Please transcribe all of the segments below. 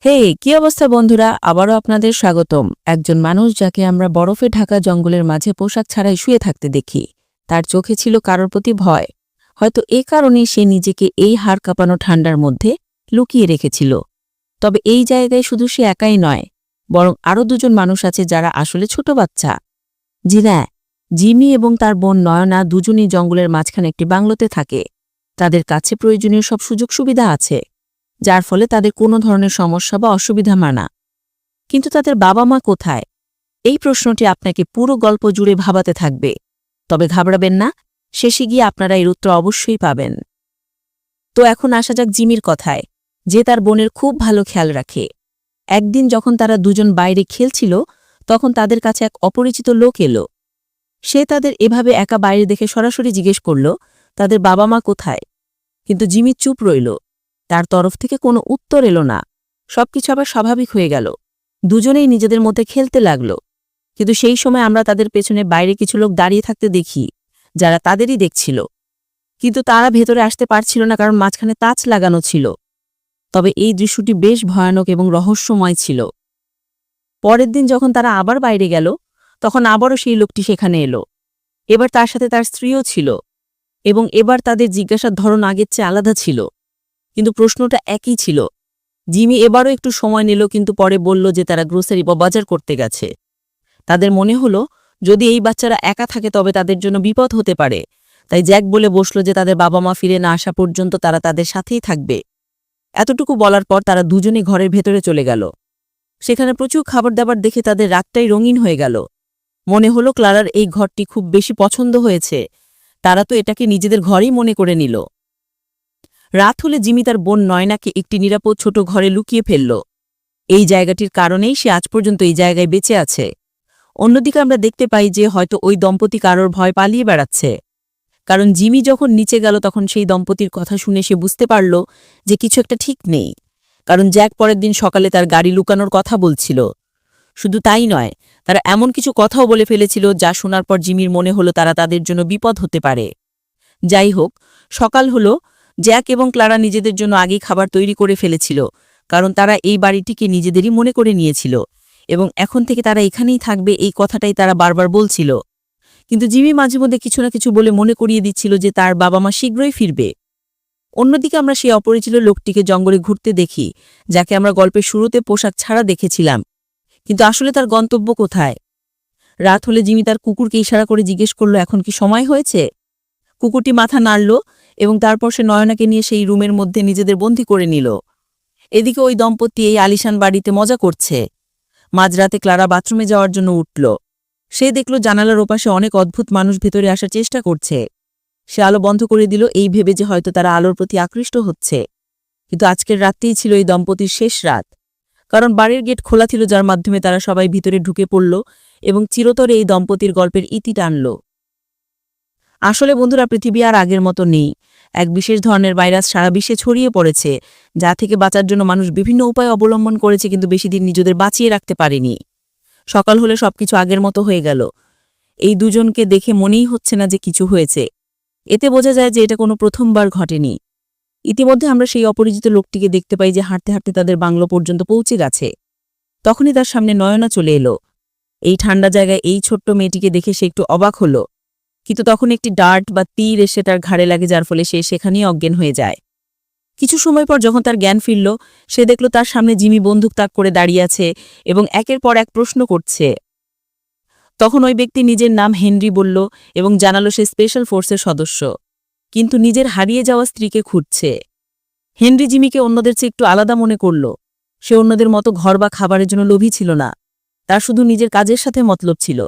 হে, কি অবস্থা বন্ধুরা? আবারও আপনাদের স্বাগতম। একজন মানুষ যাকে আমরা বরফে ঢাকা জঙ্গলের মাঝে পোশাক ছাড়াই শুয়ে থাকতে দেখি, তার চোখে ছিল কারোর প্রতি ভয়। হয়তো এ কারণেই সে নিজেকে এই হাড় কাঁপানো ঠান্ডার মধ্যে লুকিয়ে রেখেছিল। তবে এই জায়গায় শুধু সে একাই নয়, বরং আরও দুজন মানুষ আছে যারা আসলে ছোট বাচ্চা। জি না, জিমি এবং তার বোন নয়না দুজনই জঙ্গলের মাঝখানে একটি বাংলোতে থাকে। তাদের কাছে প্রয়োজনীয় সব সুযোগ সুবিধা আছে, যার ফলে তাদের কোনো ধরনের সমস্যা বা অসুবিধা মানা। কিন্তু তাদের বাবা মা কোথায়? এই প্রশ্নটি আপনাকে পুরো গল্প জুড়ে ভাবাতে থাকবে। তবে ঘাবড়াবেন না, শেষে গিয়ে আপনারা এর উত্তর অবশ্যই পাবেন। তো এখন আসা যাক জিমির কথায়, যে তার বোনের খুব ভালো খেয়াল রাখে। একদিন যখন তারা দুজন বাইরে খেলছিল, তখন তাদের কাছে এক অপরিচিত লোক এলো। সে তাদের এভাবে একা বাইরে দেখে সরাসরি জিজ্ঞেস করল তাদের বাবা মা কোথায়। কিন্তু জিমি চুপ রইল। তার তরফ থেকে কোনো উত্তর এলো না। সবকিছু আবার স্বাভাবিক হয়ে গেল। দুজনেই নিজেদের মধ্যে খেলতে লাগল। কিন্তু সেই সময় আমরা তাদের পেছনে বাইরে কিছু লোক দাঁড়িয়ে থাকতে দেখি, যারা তাদেরই দেখছিল। কিন্তু তারা ভেতরে আসতে পারছিল না, কারণ মাঝখানে তাচ লাগানো ছিল। তবে এই দৃশ্যটি বেশ ভয়ানক এবং রহস্যময় ছিল। পরের দিন যখন তারা আবার বাইরে গেল, তখন আবারও সেই লোকটি সেখানে এলো। এবার তার সাথে তার স্ত্রীও ছিল, এবং এবার তাদের জিজ্ঞাসার ধরন আগের চেয়ে আলাদা ছিল। কিন্তু প্রশ্নটা একই ছিল। জিমি এবারও একটু সময় নিল, কিন্তু পরে বলল যে তারা গ্রোসারি বা বাজার করতে গেছে। তাদের মনে হলো যদি এই বাচ্চারা একা থাকে তবে তাদের জন্য বিপদ হতে পারে। তাই জ্যাক বলে বসল যে তাদের বাবা মা ফিরে না আসা পর্যন্ত তারা তাদের সাথেই থাকবে। এতটুকু বলার পর তারা দুজনেই ঘরের ভেতরে চলে গেল। সেখানে প্রচুর খাবার দাবার দেখে তাদের রাতটাই রঙিন হয়ে গেল। মনে হলো ক্লারার এই ঘরটি খুব বেশি পছন্দ হয়েছে। তারা তো এটাকে নিজেদের ঘরেই মনে করে নিল। রাত হলে জিমি তার বোন নয়নাকে একটি নিরাপদ ছোট ঘরে লুকিয়ে ফেলল। এই জায়গাটির কারণেই সে আজ পর্যন্ত এই জায়গায় বেঁচে আছে। অন্যদিকে আমরা দেখতে পাই যে হয়তো ওই দম্পতি কারোর ভয় পালিয়ে বেড়াচ্ছে। কারণ জিমি যখন নিচে গেল তখন সেই দম্পতির কথা শুনে সে বুঝতে পারল যে কিছু একটা ঠিক নেই। কারণ জ্যাক পরের দিন সকালে তার গাড়ি লুকানোর কথা বলছিল। শুধু তাই নয়, তারা এমন কিছু কথাও বলে ফেলেছিল যা শোনার পর জিমির মনে হলো তারা তাদের জন্য বিপদ হতে পারে। যাই হোক, সকাল হলো। জ্যাক এবং ক্লারা নিজেদের জন্য আগেই খাবার তৈরি করে ফেলেছিল, কারণ তারা এই বাড়িটিকে নিজেদেরই মনে করে নিয়েছিল এবং এখন থেকে তারা এখানেই থাকবে, এই কথাটাই তারা বারবার বলছিল। কিন্তু জিমি মাঝে মধ্যে কিছু না কিছু বলে মনে করিয়ে দিচ্ছিল যে তার বাবা মা শীঘ্রই ফিরবে। অন্যদিকে আমরা সেই অপরিচিত লোকটিকে জঙ্গলে ঘুরতে দেখি, যাকে আমরা গল্পের শুরুতে পোশাক ছাড়া দেখেছিলাম। কিন্তু আসলে তার গন্তব্য কোথায়? রাত হলে জিমি তার কুকুরকে ইশারা করে জিজ্ঞেস করল এখন কি সময় হয়েছে। কুকুরটি মাথা নাড়ল এবং তারপর সে নয়নাকে নিয়ে সেই রুমের মধ্যে নিজেদের বন্দী করে নিল। এদিকে ওই দম্পতি এই আলিশান বাড়িতে মজা করছে। মাঝরাতে ক্লারা বাথরুমে যাওয়ার জন্য উঠল। সে দেখল জানালার ওপাশে অনেক অদ্ভুত মানুষ ভেতরে আসার চেষ্টা করছে। সে আলো বন্ধ করে দিল, এই ভেবে যে হয়তো তারা আলোর প্রতি আকৃষ্ট হচ্ছে। কিন্তু আজকের রাতটিই ছিল এই দম্পতির শেষ রাত, কারণ বাড়ির গেট খোলা ছিল, যার মাধ্যমে তারা সবাই ভিতরে ঢুকে পড়ল এবং চিরতরে এই দম্পতির গল্পের ইতি টানল। আসলে বন্ধুরা, পৃথিবী আর আগের মতো নেই। এক বিশেষ ধরনের ভাইরাস সারা বিশ্বে ছড়িয়ে পড়েছে, যা থেকে বাঁচার জন্য মানুষ বিভিন্ন উপায় অবলম্বন করেছে, কিন্তু বেশি দিন নিজেদের বাঁচিয়ে রাখতে পারেনি। সকাল হলে সবকিছু আগের মতো হয়ে গেল। এই দুজনকে দেখে মনেই হচ্ছে না যে কিছু হয়েছে। এতে বোঝা যায় যে এটা কোনো প্রথমবার ঘটেনি। ইতিমধ্যে আমরা সেই অপরিচিত লোকটিকে দেখতে পাই যে হাঁটতে হাঁটতে তাদের বাংলো পর্যন্ত পৌঁছে গেছে। তখনই তার সামনে নয়না চলে এলো। এই ঠান্ডা জায়গায় এই ছোট্ট মেয়েটিকে দেখে সে একটু অবাক হলো। কিন্তু তখন একটি ডার্ট বা তীর এসে তার ঘাড়ে লাগে, যার ফলে সে সেখানেই অজ্ঞান হয়ে যায়। কিছু সময় পর যখন তার জ্ঞান ফিরল, সে দেখল তার সামনে জিমি বন্দুক তাক করে দাঁড়িয়ে আছে এবং একের পর এক প্রশ্ন করছে। তখন ওই ব্যক্তি নিজের নাম হেনরি বলল এবং জানালো সে স্পেশাল ফোর্সের সদস্য, কিন্তু নিজের হারিয়ে যাওয়া স্ত্রীকে খুঁজছে। হেনরি জিমিকে অন্যদের চেয়ে একটু আলাদা মনে করল। সে অন্যদের মতো ঘর বা খাবারের জন্য লোভী ছিল না, তার শুধু নিজের কাজের সাথে মতলব ছিল।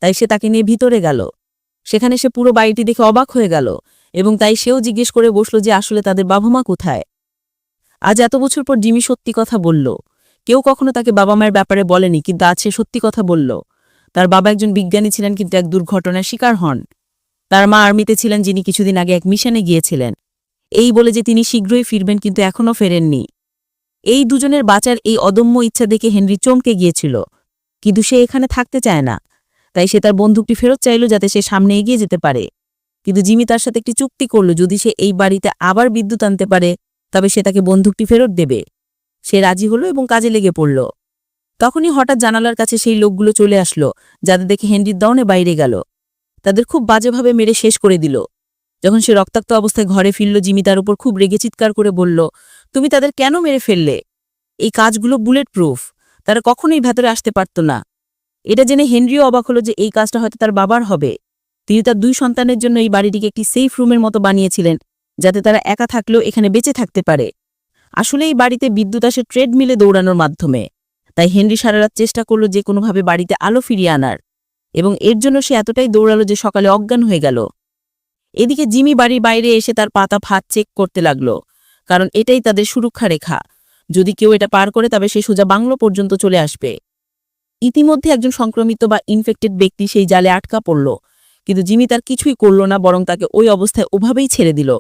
তাই সে তাকে নিয়ে ভিতরে গেল। সেখানে সে পুরো বাড়িটি দেখে অবাক হয়ে গেল এবং তাই সেও জিজ্ঞেস করে বসল যে আসলে তাদের বাবা মা কোথায়। আজ এত বছর পর জিমি সত্যি কথা বলল। কেউ কখনো তাকে বাবা মায়ের ব্যাপারে বলেনি, কিন্তু আজ সে সত্যি কথা বলল। তার বাবা একজন বিজ্ঞানী ছিলেন, কিন্তু এক দুর্ঘটনার শিকার হন। তার মা আর্মিতে ছিলেন, যিনি কিছুদিন আগে এক মিশনে গিয়েছিলেন। এই বলে যে তিনি শীঘ্রই ফিরবেন, কিন্তু এখনও ফেরেননি। এই দুজনের বাঁচার এই অদম্য ইচ্ছা দেখে হেনরি চমকে গিয়েছিল, কিন্তু সে এখানে থাকতে চায় না। তাই সে তার বন্দুকটি ফেরত চাইল যাতে সে সামনে এগিয়ে যেতে পারে। কিন্তু জিমি তার সাথে একটি চুক্তি করল, যদি সে এই বাড়িতে আবার বিদ্যুৎ আনতে পারে তবে সে তাকে বন্দুকটি ফেরত দেবে। সে রাজি হলো এবং কাজে লেগে পড়ল। তখনই হঠাৎ জানালার কাছে সেই লোকগুলো চলে আসলো, যাদের দেখে হেনরির দৌড়ে বাইরে গেল। তাদের খুব বাজেভাবে মেরে শেষ করে দিল। যখন সে রক্তাক্ত অবস্থায় ঘরে ফিরল, জিমি তার উপর খুব রেগে চিৎকার করে বলল, তুমি তাদের কেন মেরে ফেললে? এই কাজগুলো বুলেট প্রুফ, তারা কখনোই ভেতরে আসতে পারত না। এটা জেনে হেনরিও অবাক হলো যে এই কাজটা হয়তো তার বাবার হবে। তিনি তার 2 সন্তানের জন্য এই বাড়িটিকে একটি সেফ রুমের মতো বানিয়েছিলেন, যাতে তারা একা থাকলেও এখানে বেঁচে থাকতে পারে। আসলে এই বাড়িতে বিদ্যুৎ আসে ট্রেডমিলে দৌড়ানোর মাধ্যমে। তাই হেনরি সারা রাত চেষ্টা করল যে কোনোভাবে বাড়িতে আলো ফিরিয়ে আনার, এবং এর জন্য সে এতটাই দৌড়ালো যে সকালে অজ্ঞান হয়ে গেল। এদিকে জিমি বাড়ির বাইরে এসে তার পাতা ফাঁদ চেক করতে লাগল, কারণ এটাই তাদের সুরক্ষা রেখা। যদি কেউ এটা পার করে তবে সে সোজা বাংলো পর্যন্ত চলে আসবে। ইতিমধ্যে একজন সংক্রমিত বা ইনফেক্টেড ব্যক্তি সেই জালে আটকা পড়ল, কিন্তু জিমি তার কিছুই করল না, বরং তাকে ওই অবস্থায় ওভাবেই ছেড়ে দিল।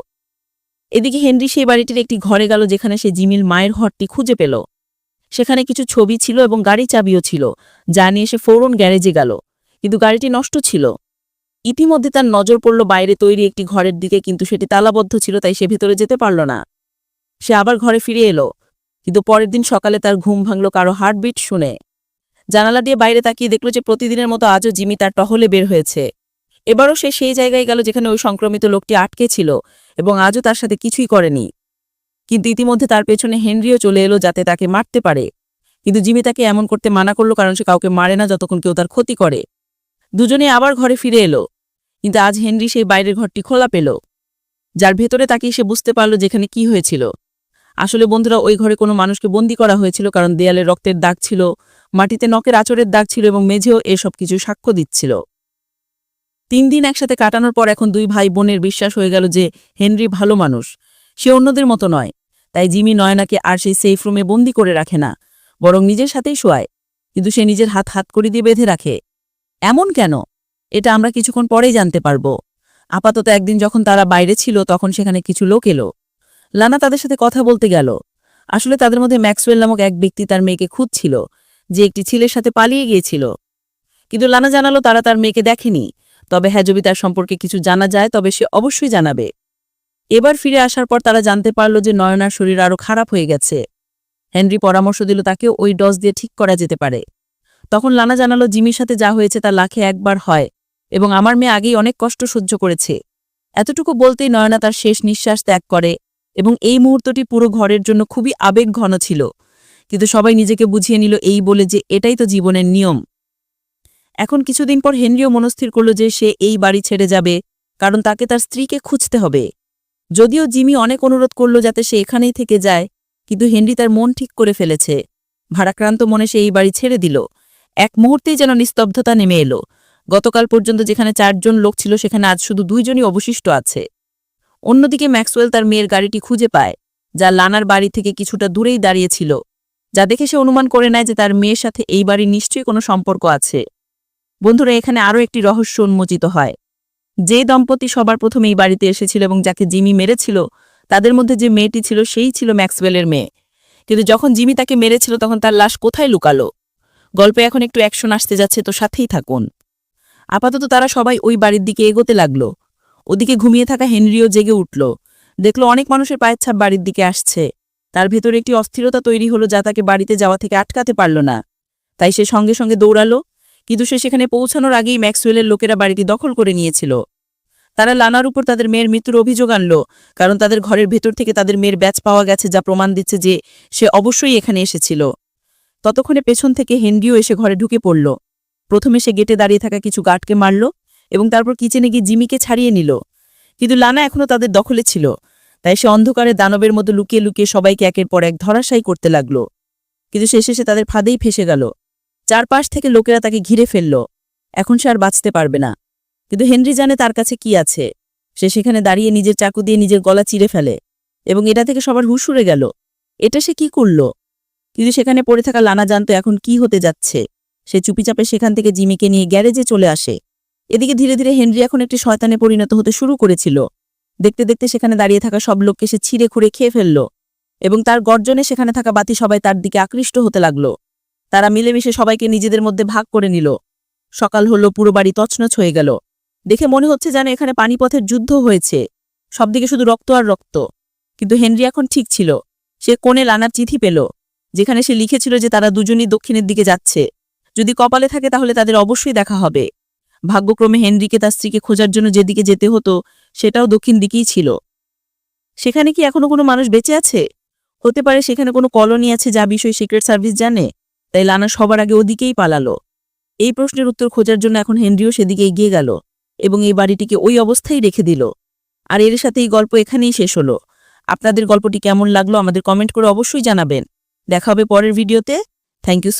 এদিকে হেনরি সেই বাড়িটির একটি ঘরে গেল, যেখানে সে জিমির মায়ের ঘরটি খুঁজে পেল। সেখানে কিছু ছবি ছিল এবং গাড়ি চাবিও ছিল, যা নিয়ে সে ফৌরন গ্যারেজে গেল, কিন্তু গাড়িটি নষ্ট ছিল। ইতিমধ্যে তার নজর পড়ল বাইরে তৈরি একটি ঘরের দিকে, কিন্তু সেটি তালাবদ্ধ ছিল, তাই সে ভেতরে যেতে পারল না। সে আবার ঘরে ফিরে এলো, কিন্তু পরের দিন সকালে তার ঘুম ভাঙল কারো হার্টবিট শুনে। জানালা দিয়ে বাইরে তাকিয়ে দেখল যে প্রতিদিনের মতো আজও জিমি তার টহলে বের হয়েছে। এবারও সে সেই জায়গায় গেল যেখানে ওই সংক্রমিত লোকটি আটকে ছিল, এবং আজও তার সাথে কিছুই করেনি। কিন্তু ইতিমধ্যে তার পেছনে হেনরিও চলে এলো যাতে তাকে মারতে পারে, কিন্তু জিমি তাকে এমন করতে মানা করল, কারণ সে কাউকে মারে না যতক্ষণ কেউ তার ক্ষতি করে। দুজনে আবার ঘরে ফিরে এলো, কিন্তু আজ হেনরি সেই বাইরের ঘরটি খোলা পেল, যার ভেতরে তাকিয়ে সে বুঝতে পারল যেখানে কি হয়েছিল। আসলে বন্ধুরা, ওই ঘরে কোনো মানুষকে বন্দী করা হয়েছিল, কারণ দেয়ালে রক্তের দাগ ছিল, মাটিতে নখের আঁচড়ের দাগ ছিল, এবং মেঝেও এসব কিছু সাক্ষ্য দিচ্ছিল। 3 দিন একসাথে কাটানোর পর এখন 2 ভাই বোনের বিশ্বাস হয়ে গেল যে হেনরি ভালো মানুষ, সে অন্যদের মতো নয়। তাই জিমি নয়নাকে আর সেই সেফ রুমে বন্দি করে রাখে না, বরং নিজের সাথেই শোয়ায়, কিন্তু সে নিজের হাত হাতকড়ি দিয়ে বেঁধে রাখে। এমন কেন, এটা আমরা কিছুক্ষণ পরেই জানতে পারব। আপাতত একদিন যখন তারা বাইরে ছিল, তখন সেখানে কিছু লোক এলো। লানা তাদের সাথে কথা বলতে গেল। আসলে তাদের মধ্যে ম্যাক্সওয়েল নামক এক ব্যক্তি তার মেয়েকে খুঁজছিল, যে একটি ছেলের সাথে পালিয়ে গিয়েছিল। কিন্তু লানা জানালো তারা তার মেয়েকে দেখেনি, তবে হ্যাঁ, যদি তার সম্পর্কে কিছু জানা যায় তবে সে অবশ্যই জানাবে। এবার ফিরে আসার পর তারা জানতে পারল যে নয়নার শরীর আরও খারাপ হয়ে গেছে। হেনরি পরামর্শ দিল তাকেও ওই ডজ দিয়ে ঠিক করা যেতে পারে। তখন লানা জানালো জিমির সাথে যা হয়েছে তা লাখে একবার হয়, এবং আমার মেয়ে আগেই অনেক কষ্ট সহ্য করেছে। এতটুকু বলতেই নয়না তার শেষ নিঃশ্বাস ত্যাগ করে, এবং এই মুহূর্তটি পুরো ঘরের জন্য খুবই আবেগঘন ছিল। কিন্তু সবাই নিজেকে বুঝিয়ে নিল এই বলে যে এটাই তো জীবনের নিয়ম। এখন কিছুদিন পর হেনরিও মনস্থির করল যে সে এই বাড়ি ছেড়ে যাবে, কারণ তাকে তার স্ত্রীকে খুঁজতে হবে। যদিও জিমি অনেক অনুরোধ করল যাতে সে এখানেই থেকে যায়, কিন্তু হেনরি তার মন ঠিক করে ফেলেছে। ভারাক্রান্ত মনে সে এই বাড়ি ছেড়ে দিল। এক মুহূর্তেই যেন নিস্তব্ধতা নেমে এলো। গতকাল পর্যন্ত যেখানে 4 জন লোক ছিল, সেখানে আজ শুধু 2 জনই অবশিষ্ট আছে। অন্যদিকে ম্যাক্সওয়েল তার মেয়ের গাড়িটি খুঁজে পায়, যা লানার বাড়ি থেকে কিছুটা দূরেই দাঁড়িয়েছিল, যা দেখে সে অনুমান করে নেয় যে তার মেয়ের সাথে এই বাড়ির নিশ্চয়ই কোনো সম্পর্ক আছে। বন্ধুরা, এখানে আরও একটি রহস্য উন্মোচিত হয়। যে দম্পতি সবার প্রথমে এই বাড়িতে এসেছিল এবং যাকে জিমি মেরেছিল, তাদের মধ্যে যে মেয়েটি ছিল সেই ছিল ম্যাক্সওয়েলের মেয়ে। কিন্তু যখন জিমি তাকে মেরেছিল তখন তার লাশ কোথায় লুকালো? গল্পে এখন একটু অ্যাকশন আসতে যাচ্ছে, তো সাথেই থাকুন। আপাতত তারা সবাই ওই বাড়ির দিকে এগোতে লাগল। ওদিকে ঘুমিয়ে থাকা হেনরিও জেগে উঠল, দেখল অনেক মানুষের পায়ের ছাপ বাড়ির দিকে আসছে। তার ভেতরে একটি অস্থিরতা তৈরি হলো যা তাকে বাড়িতে যাওয়া থেকে আটকাতে পারল না। তাই সে সঙ্গে সঙ্গে দৌড়ালো, কিন্তু সে সেখানে পৌঁছানোর আগেই ম্যাক্সওয়েলের লোকেরা বাড়িটি দখল করে নিয়েছিল। তারা লানার উপর তাদের মেয়ের মৃত্যুর অভিযোগ আনল, কারণ তাদের ঘরের ভেতর থেকে তাদের মেয়ের ব্যাচ পাওয়া গেছে, যা প্রমাণ দিচ্ছে যে সে অবশ্যই এখানে এসেছিল। ততক্ষণে পেছন থেকে হেনরিও এসে ঘরে ঢুকে পড়ল। প্রথমে সে গেটে দাঁড়িয়ে থাকা কিছু গার্ডকে মারল, এবং তারপর কিচেনে গিয়ে জিমিকে ছাড়িয়ে নিল। কিন্তু লানা এখনও তাদের দখলে ছিল, তাই সে অন্ধকারে দানবের মতো লুকিয়ে লুকিয়ে সবাইকে একের পর এক ধরাশায়ী করতে লাগল। কিন্তু শেষে সে তাদের ফাঁদেই ফেসে গেল। চারপাশ থেকে লোকেরা তাকে ঘিরে ফেলল। এখন সে আর বাঁচতে পারবে না। কিন্তু হেনরি জানে তার কাছে কি আছে। সে সেখানে দাঁড়িয়ে নিজের চাকু দিয়ে নিজের গলা চিরে ফেলে, এবং এটা থেকে সবার হুঁশ উড়ে গেল। এটা সে কি করল? কিন্তু সেখানে পড়ে থাকা লানা জানতো এখন কি হতে যাচ্ছে। সে চুপিচাপে সেখান থেকে জিমিকে নিয়ে গ্যারেজে চলে আসে। এদিকে ধীরে ধীরে হেনরি এখন একটি শয়তানে পরিণত হতে শুরু করেছিল। দেখতে দেখতে সেখানে দাঁড়িয়ে থাকা সব লোককে সে ছিঁড়ে খুঁড়ে খেয়ে ফেলল, এবং তার গর্জনে সেখানে থাকা বাতি সবাই তার দিকে আকৃষ্ট হতে লাগল। তারা মিলেমিশে সবাইকে নিজেদের মধ্যে ভাগ করে নিল। সকাল হলো, পুরো বাড়ি তছনছ হয়ে গেল। দেখে মনে হচ্ছে যেন এখানে পানিপথের যুদ্ধ হয়েছে, সবদিকে শুধু রক্ত আর রক্ত। কিন্তু হেনরি এখন ঠিক ছিল। সে কোণে লানার চিঠি পেল, যেখানে সে লিখেছিল যে তারা দুজনই দক্ষিণের দিকে যাচ্ছে। যদি কপালে থাকে তাহলে তাদের অবশ্যই দেখা হবে। ভাগ্যক্রমে হেনরিকে তার স্ত্রীকে খোঁজার জন্য যেদিকে যেতে হতো সেটাও দক্ষিণ দিকেই ছিল। সেখানে কি এখনো কোনো মানুষ বেঁচে আছে? হতে পারে সেখানে কোনো কলোনি আছে যা বিষয়ে সিক্রেট সার্ভিস জানে, তাই লানা সবার আগে ওদিকেই পালালো। এই প্রশ্নের উত্তর খোঁজার জন্য এখন হেনরিও সেদিকে এগিয়ে গেল এবং এই বাড়িটিকে ওই অবস্থায় রেখে দিল। আর এর সাথে এই গল্প এখানেই শেষ হলো। আপনাদের গল্পটি কেমন লাগলো আমাদের কমেন্ট করে অবশ্যই জানাবেন। দেখা হবে পরের ভিডিওতে। Thank you.